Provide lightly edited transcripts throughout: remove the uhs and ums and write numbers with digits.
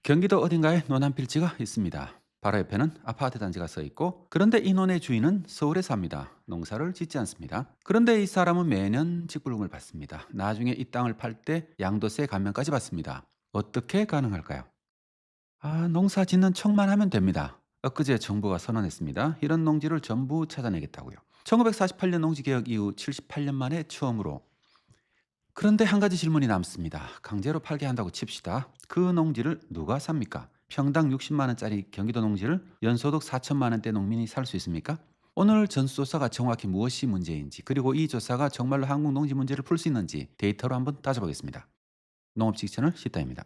경기도 어딘가에 논 한 필지가 있습니다. 바로 옆에는 아파트 단지가 서 있고, 그런데 이 논의 주인은 서울에 삽니다. 농사를 짓지 않습니다. 그런데 이 사람은 매년 직불금을 받습니다. 나중에 이 땅을 팔 때 양도세 감면까지 받습니다. 어떻게 가능할까요? 농사 짓는 척만 하면 됩니다. 엊그제 정부가 선언했습니다. 이런 농지를 전부 찾아내겠다고요. 1948년 농지개혁 이후 78년 만에 처음으로. 그런데 한 가지 질문이 남습니다. 강제로 팔게 한다고 칩시다. 그 농지를 누가 삽니까? 평당 60만 원짜리 경기도 농지를 연소득 4천만 원대 농민이 살 수 있습니까? 오늘 전수조사가 정확히 무엇이 문제인지, 그리고 이 조사가 정말로 한국 농지 문제를 풀 수 있는지 데이터로 한번 따져보겠습니다. 농업지기 채널 시타입니다.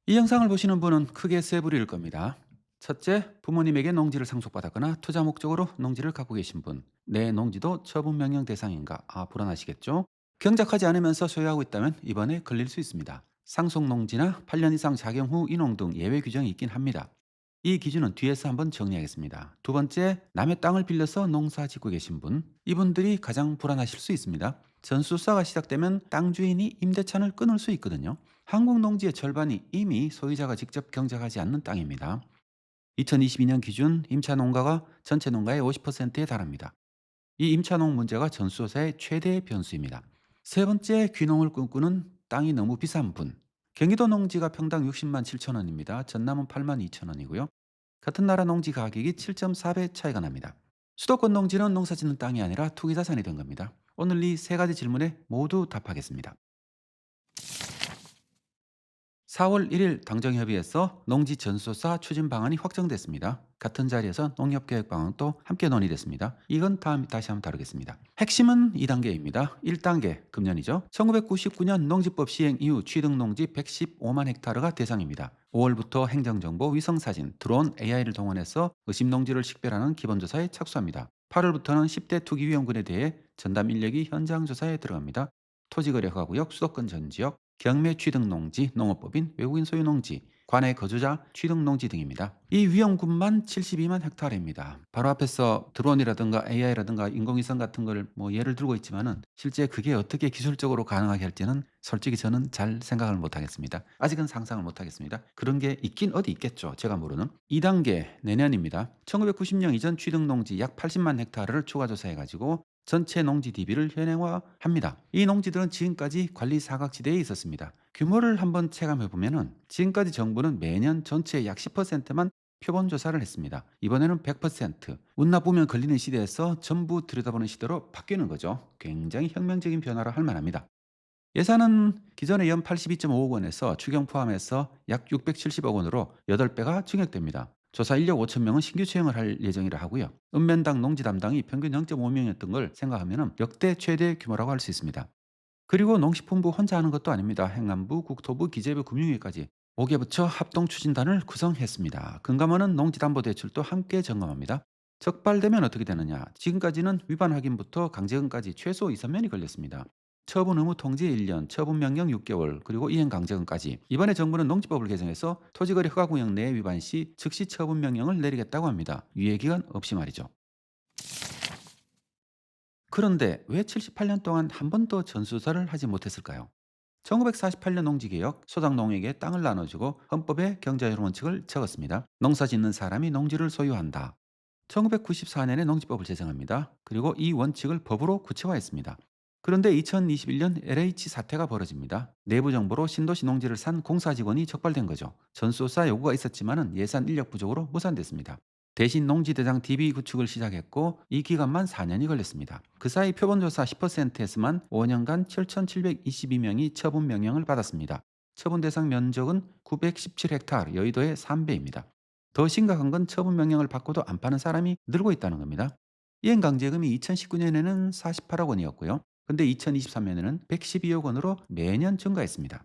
이 영상을 보시는 분은 크게 세 부류일 겁니다. 첫째, 부모님에게 농지를 상속받았거나 투자 목적으로 농지를 갖고 계신 분. 내 농지도 처분명령 대상인가? 불안하시겠죠? 경작하지 않으면서 소유하고 있다면 이번에 걸릴 수 있습니다. 상속농지나 8년 이상 작용 후 인용 등 예외 규정이 있긴 합니다. 이 기준은 뒤에서 한번 정리하겠습니다. 두 번째, 남의 땅을 빌려서 농사 짓고 계신 분. 이분들이 가장 불안하실 수 있습니다. 전수사가 시작되면 땅 주인이 임대차를 끊을 수 있거든요. 한국 농지의 절반이 이미 소유자가 직접 경작하지 않는 땅입니다. 2022년 기준 임차 농가가 전체 농가의 50%에 달합니다. 이 임차농 문제가 전수조사의 최대 변수입니다. 세 번째, 귀농을 꿈꾸는 땅이 너무 비싼 분. 경기도 농지가 평당 60만 7천 원입니다. 전남은 8만 2천 원이고요. 같은 나라 농지 가격이 7.4배 차이가 납니다. 수도권 농지는 농사 짓는 땅이 아니라 투기 자산이 된 겁니다. 오늘 이 세 가지 질문에 모두 답하겠습니다. 4월 1일 당정협의에서 농지 전수조사 추진 방안이 확정됐습니다. 같은 자리에서 농협개혁 방안도 함께 논의됐습니다. 이건 다시 한번 다루겠습니다. 핵심은 2단계입니다. 1단계, 금년이죠. 1999년 농지법 시행 이후 취득농지 115만 헥타르가 대상입니다. 5월부터 행정정보, 위성사진, 드론, AI를 동원해서 의심농지를 식별하는 기본조사에 착수합니다. 8월부터는 10대 투기위험군에 대해 전담 인력이 현장 조사에 들어갑니다. 토지거래 허가구역, 수도권 전 지역, 경매 취득농지, 농업법인, 외국인 소유 농지, 관내 거주자 취득 농지 등입니다. 이 위험군만 72만 헥타르입니다. 바로 앞에서 드론이라든가 AI라든가 인공위성 같은 걸 예를 들고 있지만은 실제 그게 어떻게 기술적으로 가능하게 할지는 솔직히 저는 잘 생각을 못 하겠습니다. 아직은 상상을 못 하겠습니다. 그런 게 있긴 어디 있겠죠. 제가 모르는. 2단계 내년입니다. 1990년 이전 취득 농지 약 80만 헥타르를 추가 조사해 가지고 전체 농지 DB를 현행화합니다. 이 농지들은 지금까지 관리 사각지대에 있었습니다. 규모를 한번 체감해 보면은 지금까지 정부는 매년 전체의 약 10%만 표본 조사를 했습니다. 이번에는 100%. 운 나쁘면 걸리는 시대에서 전부 들여다보는 시대로 바뀌는 거죠. 굉장히 혁명적인 변화라 할 만합니다. 예산은 기존의 연 82.5억 원에서 추경 포함해서 약 670억 원으로 8배가 증액됩니다. 조사 인력 5천 명은 신규 채용을 할 예정이라 하고요. 읍면당 농지 담당이 평균 0.5명이었던 걸 생각하면 역대 최대 규모라고 할 수 있습니다. 그리고 농식품부 혼자 하는 것도 아닙니다. 행안부, 국토부, 기재부, 금융위까지 5개 부처 합동 추진단을 구성했습니다. 금감원은 농지담보대출도 함께 점검합니다. 적발되면 어떻게 되느냐? 지금까지는 위반 확인부터 강제금까지 최소 2, 3년이 걸렸습니다. 처분 의무 통지 1년, 처분 명령 6개월, 그리고 이행 강제금까지. 이번에 정부는 농지법을 개정해서 토지거래 허가구역 내에 위반 시 즉시 처분 명령을 내리겠다고 합니다. 유예기간 없이 말이죠. 그런데 왜 78년 동안 한 번도 전수조사를 하지 못했을까요? 1948년 농지개혁, 소작농에게 땅을 나눠주고 헌법에 경자율 원칙을 적었습니다. 농사 짓는 사람이 농지를 소유한다. 1994년에 농지법을 제정합니다. 그리고 이 원칙을 법으로 구체화했습니다. 그런데 2021년 LH 사태가 벌어집니다. 내부 정보로 신도시 농지를 산 공사 직원이 적발된 거죠. 전수조사 요구가 있었지만 예산 인력 부족으로 무산됐습니다. 대신 농지대장 DB 구축을 시작했고 이 기간만 4년이 걸렸습니다. 그 사이 표본조사 10%에서만 5년간 7,722명이 처분 명령을 받았습니다. 처분 대상 면적은 917헥타르, 여의도의 3배입니다. 더 심각한 건 처분 명령을 받고도 안 파는 사람이 늘고 있다는 겁니다. 이행강제금이 2019년에는 48억 원이었고요. 근데 2023년에는 112억 원으로 매년 증가했습니다.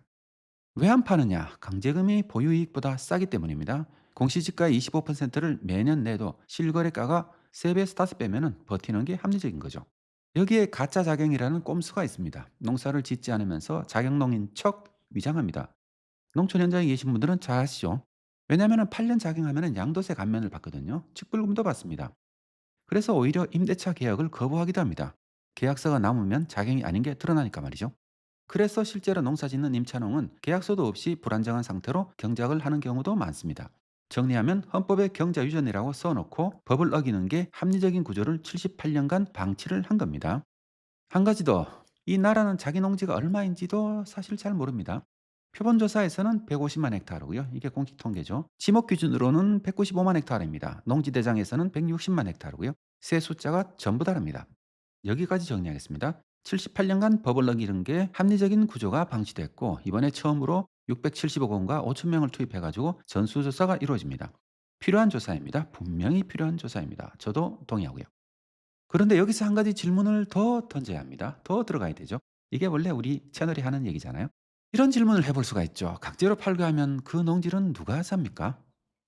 왜 안 파느냐? 강제금이 보유이익보다 싸기 때문입니다. 공시지가의 25%를 매년 내도 실거래가가 3배에서 5배면 버티는 게 합리적인 거죠. 여기에 가짜 자경이라는 꼼수가 있습니다. 농사를 짓지 않으면서 자경농인 척 위장합니다. 농촌 현장에 계신 분들은 잘 아시죠? 왜냐하면 8년 자경하면 양도세 감면을 받거든요. 직불금도 받습니다. 그래서 오히려 임대차 계약을 거부하기도 합니다. 계약서가 남으면 자경이 아닌 게 드러나니까 말이죠. 그래서 실제로 농사짓는 임차농은 계약서도 없이 불안정한 상태로 경작을 하는 경우도 많습니다. 정리하면 헌법에 경자 유전이라고 써놓고 법을 어기는 게 합리적인 구조를 78년간 방치를 한 겁니다. 한 가지 더, 이 나라는 자기 농지가 얼마인지도 사실 잘 모릅니다. 표본조사에서는 150만 헥타르고요. 이게 공식 통계죠. 지목 기준으로는 195만 헥타르입니다. 농지대장에서는 160만 헥타르고요. 세 숫자가 전부 다릅니다. 여기까지 정리하겠습니다. 78년간 법을 어기는 게 합리적인 구조가 방치됐고 이번에 처음으로 670억 원과 5천 명을 투입해가지고 전수조사가 이루어집니다. 필요한 조사입니다. 분명히 필요한 조사입니다. 저도 동의하고요. 그런데 여기서 한 가지 질문을 더 던져야 합니다. 더 들어가야 되죠. 이게 원래 우리 채널이 하는 얘기잖아요. 이런 질문을 해볼 수가 있죠. 강제로 팔가하면 그 농지는 누가 삽니까?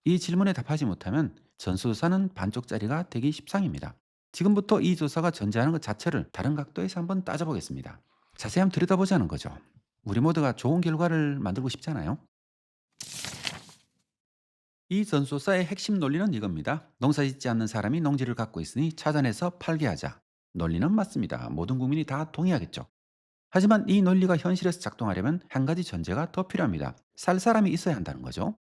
이 질문에 답하지 못하면 전수조사는 반쪽짜리가 되기 십상입니다. 지금부터 이 조사가 존재하는 것 자체를 다른 각도에서 한번 따져보겠습니다. 자세히 한번 들여다보자는 거죠. 우리 모두가 좋은 결과를 만들고 싶잖아요. 이 전수조사의 핵심 논리는 이겁니다. 농사짓지 않는 사람이 농지를 갖고 있으니 찾아내서 팔게 하자. 논리는 맞습니다. 모든 국민이 다 동의하겠죠. 하지만 이 논리가 현실에서 작동하려면 한 가지 전제가 더 필요합니다. 살 사람이 있어야 한다는 거죠.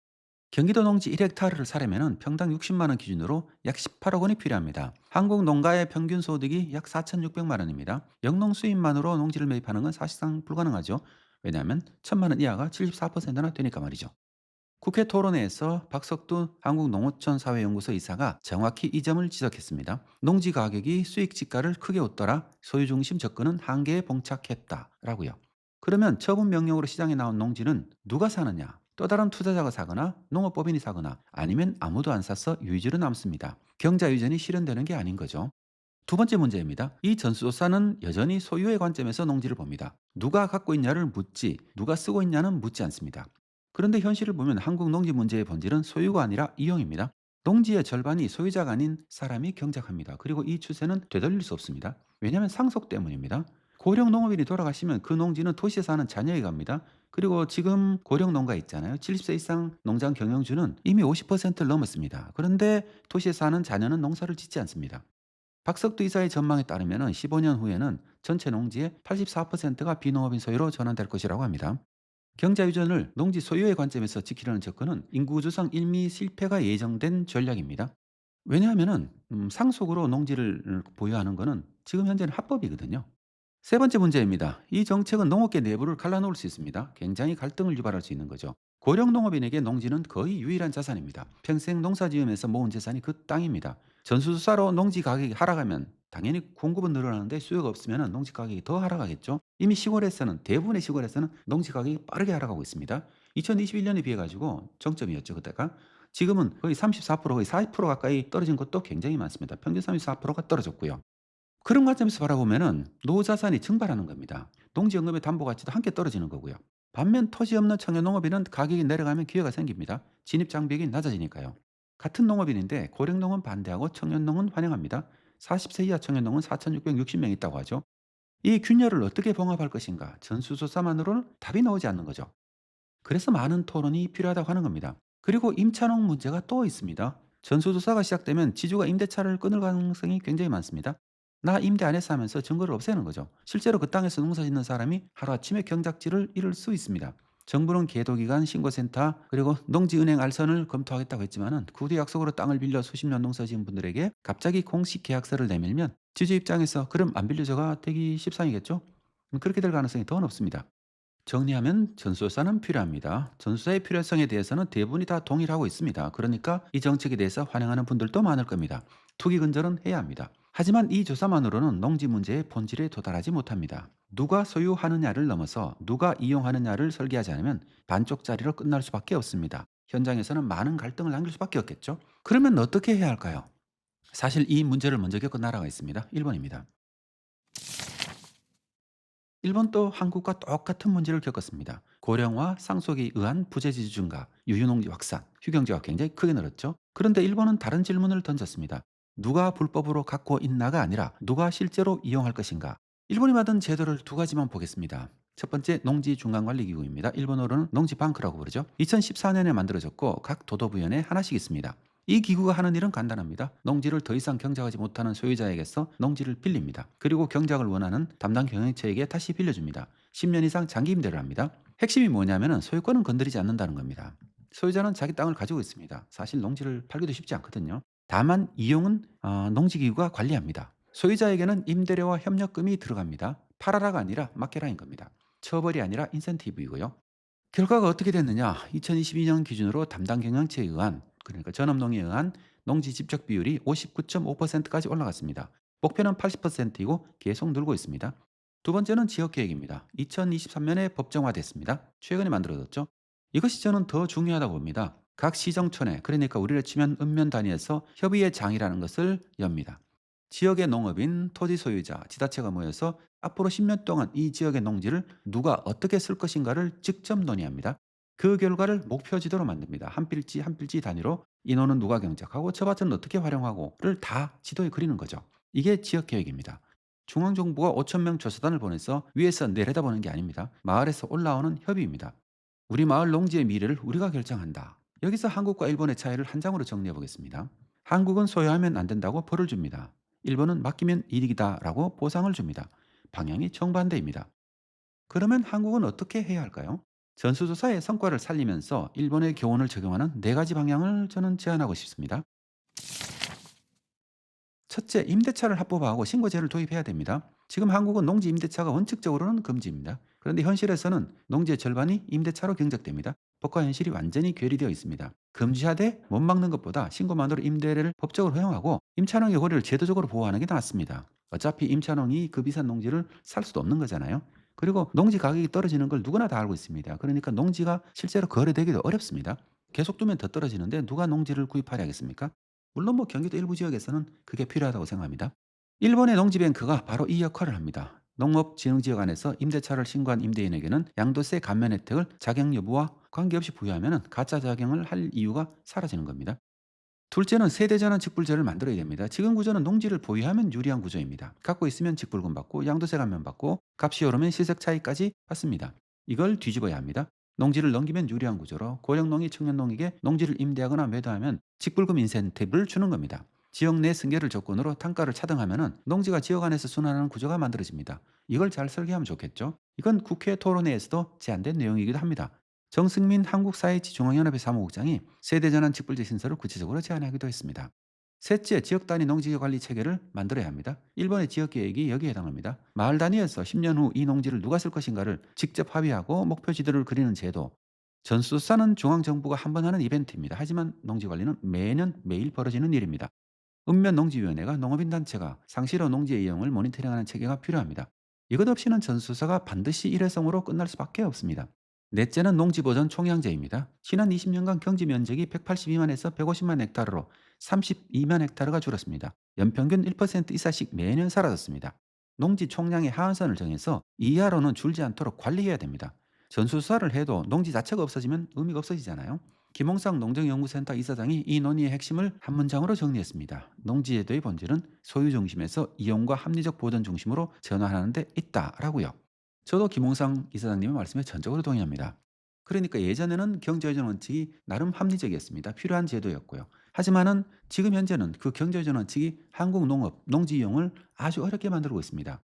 경기도 농지 1헥타르를 사려면 평당 60만 원 기준으로 약 18억 원이 필요합니다. 한국 농가의 평균 소득이 약 4,600만 원입니다. 영농 수입만으로 농지를 매입하는 건 사실상 불가능하죠. 왜냐하면 1,000만 원 이하가 74%나 되니까 말이죠. 국회 토론회에서 박석두 한국농어촌사회연구소 이사가 정확히 이 점을 지적했습니다. 농지 가격이 수익 지가를 크게 웃더라 소유 중심 접근은 한계에 봉착했다라고요. 그러면 처분 명령으로 시장에 나온 농지는 누가 사느냐? 또 다른 투자자가 사거나 농업법인이 사거나 아니면 아무도 안 사서 유지로 남습니다. 경자 유전이 실현되는 게 아닌 거죠. 두 번째 문제입니다. 이 전수조사는 여전히 소유의 관점에서 농지를 봅니다. 누가 갖고 있냐를 묻지 누가 쓰고 있냐는 묻지 않습니다. 그런데 현실을 보면 한국 농지 문제의 본질은 소유가 아니라 이용입니다. 농지의 절반이 소유자가 아닌 사람이 경작합니다. 그리고 이 추세는 되돌릴 수 없습니다. 왜냐하면 상속 때문입니다. 고령 농업인이 돌아가시면 그 농지는 도시에 사는 자녀에게 갑니다. 그리고 지금 고령 농가 있잖아요. 70세 이상 농장 경영주는 이미 50%를 넘었습니다. 그런데 도시에 사는 자녀는 농사를 짓지 않습니다. 박석두 이사의 전망에 따르면 15년 후에는 전체 농지의 84%가 비농업인 소유로 전환될 것이라고 합니다. 경자 유전을 농지 소유의 관점에서 지키려는 접근은 인구조성 일미 실패가 예정된 전략입니다. 왜냐하면 상속으로 농지를 보유하는 것은 지금 현재는 합법이거든요. 세 번째 문제입니다. 이 정책은 농업계 내부를 갈라놓을 수 있습니다. 굉장히 갈등을 유발할 수 있는 거죠. 고령 농업인에게 농지는 거의 유일한 자산입니다. 평생 농사 지으면서 모은 재산이 그 땅입니다. 전수조사로 농지 가격이 하락하면 당연히 공급은 늘어나는데 수요가 없으면 농지 가격이 더 하락하겠죠. 이미 시골에서는 대부분의 시골에서는 농지 가격이 빠르게 하락하고 있습니다. 2021년에 비해 가지고 정점이었죠 그때가. 지금은 거의 34% 거의 40% 가까이 떨어진 것도 굉장히 많습니다. 평균 34%가 떨어졌고요. 그런 관점에서 바라보면은 노자산이 증발하는 겁니다. 농지연금의 담보 가치도 함께 떨어지는 거고요. 반면 토지 없는 청년 농업인은 가격이 내려가면 기회가 생깁니다. 진입 장벽이 낮아지니까요. 같은 농업인인데 고령농은 반대하고 청년농은 환영합니다. 40세 이하 청년농은 4,660명 있다고 하죠. 이 균열을 어떻게 봉합할 것인가? 전수조사만으로는 답이 나오지 않는 거죠. 그래서 많은 토론이 필요하다고 하는 겁니다. 그리고 임차농 문제가 또 있습니다. 전수조사가 시작되면 지주가 임대차를 끊을 가능성이 굉장히 많습니다. 나 임대 안 했어 하면서 증거를 없애는 거죠. 실제로 그 땅에서 농사 짓는 사람이 하루아침에 경작지를 잃을 수 있습니다. 정부는 계도기관, 신고센터, 그리고 농지은행 알선을 검토하겠다고 했지만은 그 뒤 약속으로 땅을 빌려 수십 년 농사 지은 분들에게 갑자기 공식 계약서를 내밀면 지주 입장에서 그럼 안 빌려줘가 되기 십상이겠죠? 그렇게 될 가능성이 더 높습니다. 정리하면 전수조사는 필요합니다. 전수조사의 필요성에 대해서는 대부분이 다 동의를 하고 있습니다. 그러니까 이 정책에 대해서 환영하는 분들도 많을 겁니다. 투기 근절은 해야 합니다. 하지만 이 조사만으로는 농지 문제의 본질에 도달하지 못합니다. 누가 소유하느냐를 넘어서 누가 이용하느냐를 설계하지 않으면 반쪽짜리로 끝날 수밖에 없습니다. 현장에서는 많은 갈등을 남길 수밖에 없겠죠. 그러면 어떻게 해야 할까요? 사실 이 문제를 먼저 겪은 나라가 있습니다. 일본입니다. 일본도 한국과 똑같은 문제를 겪었습니다. 고령화, 상속에 의한 부재지주 증가, 유유농지 확산, 휴경지가 굉장히 크게 늘었죠. 그런데 일본은 다른 질문을 던졌습니다. 누가 불법으로 갖고 있나가 아니라 누가 실제로 이용할 것인가. 일본이 만든 제도를 두 가지만 보겠습니다. 첫 번째 농지중간관리기구입니다. 일본어로는 농지방크라고 부르죠. 2014년에 만들어졌고 각 도도부연에 하나씩 있습니다. 이 기구가 하는 일은 간단합니다. 농지를 더 이상 경작하지 못하는 소유자에게서 농지를 빌립니다. 그리고 경작을 원하는 담당 경영체에게 다시 빌려줍니다. 10년 이상 장기 임대를 합니다. 핵심이 뭐냐면 소유권은 건드리지 않는다는 겁니다. 소유자는 자기 땅을 가지고 있습니다. 사실 농지를 팔기도 쉽지 않거든요. 다만 이용은 농지기구가 관리합니다. 소유자에게는 임대료와 협력금이 들어갑니다. 팔아라가 아니라 맡겨라인 겁니다. 처벌이 아니라 인센티브이고요. 결과가 어떻게 됐느냐? 2022년 기준으로 담당 경영체에 의한, 그러니까 전업농에 의한 농지 집적 비율이 59.5%까지 올라갔습니다. 목표는 80%이고 계속 늘고 있습니다. 두 번째는 지역 계획입니다. 2023년에 법정화됐습니다. 최근에 만들어졌죠. 이것이 저는 더 중요하다고 봅니다. 각 시정촌에, 그러니까 우리를 치면 읍면 단위에서 협의의 장이라는 것을 엽니다. 지역의 농업인, 토지 소유자, 지자체가 모여서 앞으로 10년 동안 이 지역의 농지를 누가 어떻게 쓸 것인가를 직접 논의합니다. 그 결과를 목표 지도로 만듭니다. 한 필지 한 필지 단위로 인호는 누가 경작하고 저 밭은 어떻게 활용하고를 다 지도에 그리는 거죠. 이게 지역 계획입니다. 중앙정부가 5천 명 조사단을 보내서 위에서 내려다보는 게 아닙니다. 마을에서 올라오는 협의입니다. 우리 마을 농지의 미래를 우리가 결정한다. 여기서 한국과 일본의 차이를 한 장으로 정리해 보겠습니다. 한국은 소유하면 안 된다고 벌을 줍니다. 일본은 맡기면 이익이다라고 보상을 줍니다. 방향이 정반대입니다. 그러면 한국은 어떻게 해야 할까요? 전수조사의 성과를 살리면서 일본의 교훈을 적용하는 네 가지 방향을 저는 제안하고 싶습니다. 첫째, 임대차를 합법화하고 신고제를 도입해야 됩니다. 지금 한국은 농지 임대차가 원칙적으로는 금지입니다. 그런데 현실에서는 농지의 절반이 임대차로 경작됩니다. 법과 현실이 완전히 괴리되어 있습니다. 금지하되 못 막는 것보다 신고만으로 임대를 법적으로 허용하고 임차농의 권리를 제도적으로 보호하는 게 낫습니다. 어차피 임차농이 그 비싼 농지를 살 수도 없는 거잖아요. 그리고 농지 가격이 떨어지는 걸 누구나 다 알고 있습니다. 그러니까 농지가 실제로 거래되기도 어렵습니다. 계속 두면 더 떨어지는데 누가 농지를 구입하려 하겠습니까? 물론 경기도 일부 지역에서는 그게 필요하다고 생각합니다. 일본의 농지뱅크가 바로 이 역할을 합니다. 농업진흥지역 안에서 임대차를 신고한 임대인에게는 양도세 감면 혜택을 자격 여부와 관계없이 부여하면 가짜 자격을 할 이유가 사라지는 겁니다. 둘째는 세대전환 직불제를 만들어야 됩니다. 지금 구조는 농지를 보유하면 유리한 구조입니다. 갖고 있으면 직불금 받고 양도세 감면 받고 값이 오르면 시세 차익까지 받습니다. 이걸 뒤집어야 합니다. 농지를 넘기면 유리한 구조로 고령농이 청년농에게 농지를 임대하거나 매도하면 직불금 인센티브를 주는 겁니다. 지역 내 승계를 조건으로 단가를 차등하면 농지가 지역 안에서 순환하는 구조가 만들어집니다. 이걸 잘 설계하면 좋겠죠. 이건 국회 토론회에서도 제안된 내용이기도 합니다. 정승민 한국사회지중앙연합회 사무국장이 세대전환 직불제 신설을 구체적으로 제안하기도 했습니다. 셋째, 지역 단위 농지 관리 체계를 만들어야 합니다. 일본의 지역 계획이 여기에 해당합니다. 마을 단위에서 10년 후 이 농지를 누가 쓸 것인가를 직접 합의하고 목표 지도를 그리는 제도. 전수조사는 중앙정부가 한 번 하는 이벤트입니다. 하지만 농지 관리는 매년 매일 벌어지는 일입니다. 읍면농지위원회가 농업인 단체가 상시로 농지의 이용을 모니터링하는 체계가 필요합니다. 이것 없이는 전수조사가 반드시 일회성으로 끝날 수밖에 없습니다. 넷째는 농지보전 총량제입니다. 지난 20년간 경지 면적이 182만에서 150만 헥타르로 32만 헥타르가 줄었습니다. 연평균 1% 이상씩 매년 사라졌습니다. 농지 총량의 하한선을 정해서 이하로는 줄지 않도록 관리해야 됩니다. 전수조사를 해도 농지 자체가 없어지면 의미가 없어지잖아요. 김홍상 농정연구센터 이사장이 이 논의의 핵심을 한 문장으로 정리했습니다. 농지제도의 본질은 소유 중심에서 이용과 합리적 보전 중심으로 전환하는 데 있다라고요. 저도 김홍상 이사장님의 말씀에 전적으로 동의합니다. 그러니까 예전에는 경제의존 원칙이 나름 합리적이었습니다. 필요한 제도였고요. 하지만은 지금 현재는 그 경제의존 원칙이 한국 농업, 농지 이용을 아주 어렵게 만들고 있습니다.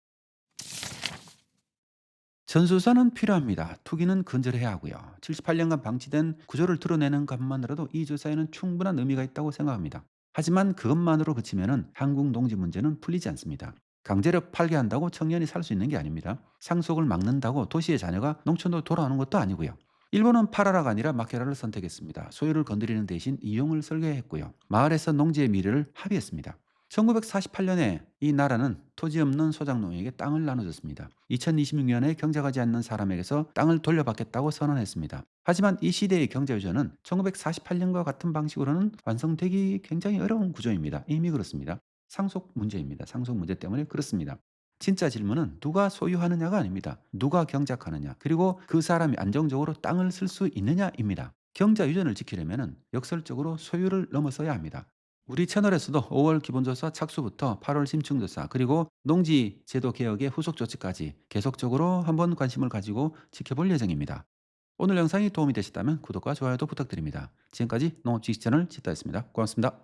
전수조사는 필요합니다. 투기는 근절해야 하고요. 78년간 방치된 구조를 드러내는 것만으로도 이 조사에는 충분한 의미가 있다고 생각합니다. 하지만 그것만으로 그치면은 한국 농지 문제는 풀리지 않습니다. 강제로 팔게 한다고 청년이 살 수 있는 게 아닙니다. 상속을 막는다고 도시의 자녀가 농촌으로 돌아오는 것도 아니고요. 일본은 팔아라가 아니라 마케라를 선택했습니다. 소유를 건드리는 대신 이용을 설계했고요. 마을에서 농지의 미래를 합의했습니다. 1948년에 이 나라는 토지 없는 소작농에게 땅을 나눠줬습니다. 2026년에 경작하지 않는 사람에게서 땅을 돌려받겠다고 선언했습니다. 하지만 이 시대의 경제유전은 1948년과 같은 방식으로는 완성되기 굉장히 어려운 구조입니다. 이미 그렇습니다. 상속 문제입니다. 상속 문제 때문에 그렇습니다. 진짜 질문은 누가 소유하느냐가 아닙니다. 누가 경작하느냐, 그리고 그 사람이 안정적으로 땅을 쓸 수 있느냐입니다. 경자 유전을 지키려면 역설적으로 소유를 넘어서야 합니다. 우리 채널에서도 5월 기본조사 착수부터 8월 심층조사, 그리고 농지 제도 개혁의 후속 조치까지 계속적으로 한번 관심을 가지고 지켜볼 예정입니다. 오늘 영상이 도움이 되셨다면 구독과 좋아요도 부탁드립니다. 지금까지 농업지식채널 지타였습니다. 고맙습니다.